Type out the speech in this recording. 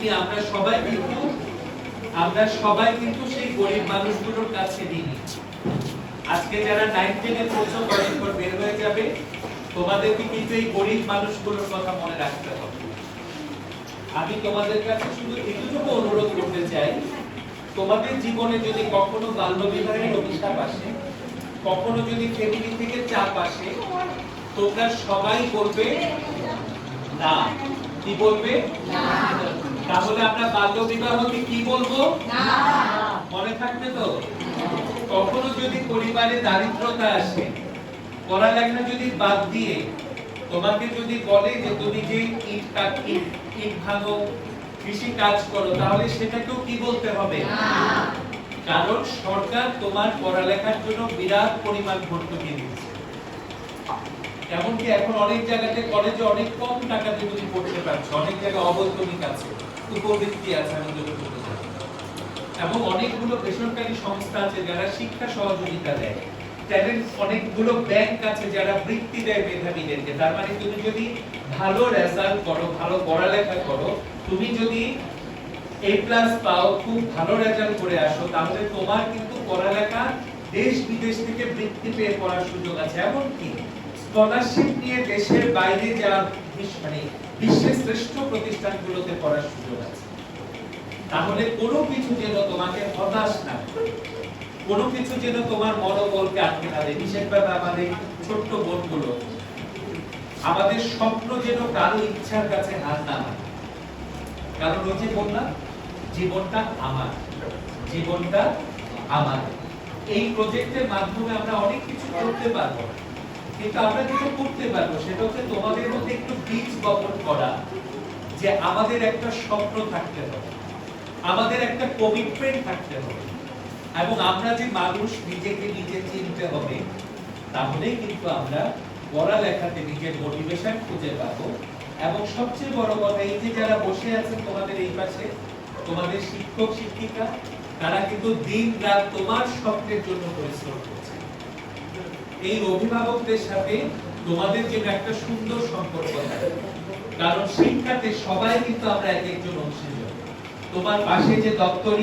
তুমি আমরা সবাই কিন্তু সেই গরিব মানুষগুলোর কাছে ঋণী। আজকে যারা 9 10 এ পড়ছো কয়েকদিন পর বের হয়ে যাবে, তোমাদেরকে কিন্তু এই গরিব মানুষগুলোর কথা মনে রাখতে হবে। আমি তোমাদের কাছে শুধু এটুকু অনুরোধ করতে চাই, তোমাদের জীবনে যদি কখনো বাল্যবিবাহের অভিশাপ আসে, কখনো যদি ফ্যামিলি থেকে চাপ আসে, তোমরা সবাই বলবে না। কি বলবে? না। তাহলে আমরা বাল্যবিবাহকে কি বলবো? না। মনে থাকবে তো? কখনো যদি পরিবারে দারিদ্রতা আসে, পড়ালেখা যদি বাদ দিয়ে তোমাকে যদি বলে যে তুমি যে ইট ভাঙো, কৃষি কাজ করো, তাহলে সেটাকেও কি বলতে হবে? না। কারণ সরকার তোমার পড়ালেখার জন্য বিরাট পরিমাণ ভর্তুকি দিচ্ছে। এমনকি এখন অনেক জায়গাতে কলেজে অনেক কম টাকাতে তুমি পড়তে পারছো, অনেক জায়গায় অবৈতনিক আছে, উপবৃত্তি আছে, এবং অনেকগুলো বেসরকারি সংস্থা আছে যারা শিক্ষা সহযোগিতা দেয়, ট্যালেন্ট অনেকগুলো ব্যাংক আছে যারা বৃত্তি দেয় মেধাবীদেরকে। তার মানে তুমি যদি ভালো রেজাল্ট করো, ভালো পড়ালেখা করো, তুমি যদি A+ পাও, খুব ভালো রেজাল্ট করে আসো, তাহলে তোমার কিন্তু পড়ালেখা দেশ বিদেশ থেকে বৃত্তি পেয়ে পড়ার সুযোগ আছে। এমনকি স্কলারশিপ নিয়ে দেশের বাইরে যাওয়ার বিশ্বের শ্রেষ্ঠ প্রতিষ্ঠানগুলোতে পড়ার সুযোগ আছে। তাহলে কোনো কিছু যেন তোমাকে হতাশ না করে, কোনো কিছু যেন তোমার মনোবলকে আটকে না দেয়। বিশেষভাবে আমাদের ছোট্ট বোনগুলো, আমাদের স্বপ্ন যেন কারো ইচ্ছার কাছে হার না হয়। কারণ ওই যে বললাম, জীবনটা আমার, জীবনটা আমার। এই প্রজেক্টের মাধ্যমে আমরা অনেক কিছু করতে পারবো, কিন্তু আমরা যেটা করতে পারবো সেটা হচ্ছে তোমাদের মধ্যে একটু বীজ বপন করা, যে আমাদের একটা স্বপ্ন থাকতে হবে, আমাদের একটা কমিটমেন্ট থাকতে হবে, এবং আমরা যে মানুষ নিজেকে নিজে চিনতে হবে। তাহলে কিন্তু আমরা পড়ালেখাতে নিজের মোটিভেশন খুঁজে পাবো। এবং সবচেয়ে বড় কথা, এই যে যারা বসে আছেন তোমাদের এই পাশে, তোমাদের শিক্ষক শিক্ষিকা, তারা কিন্তু দিন রাত তোমার স্বপ্নের জন্য পরিশ্রম করছে। এই অভিভাবকদের সাথে তোমাদের জন্য একটা সুন্দর সম্পর্ক থাকে, কারণ শিক্ষাতে সবাই কিন্তু আমরা এক একজন অংশীদার। তোমার পাশে যে দপ্তরি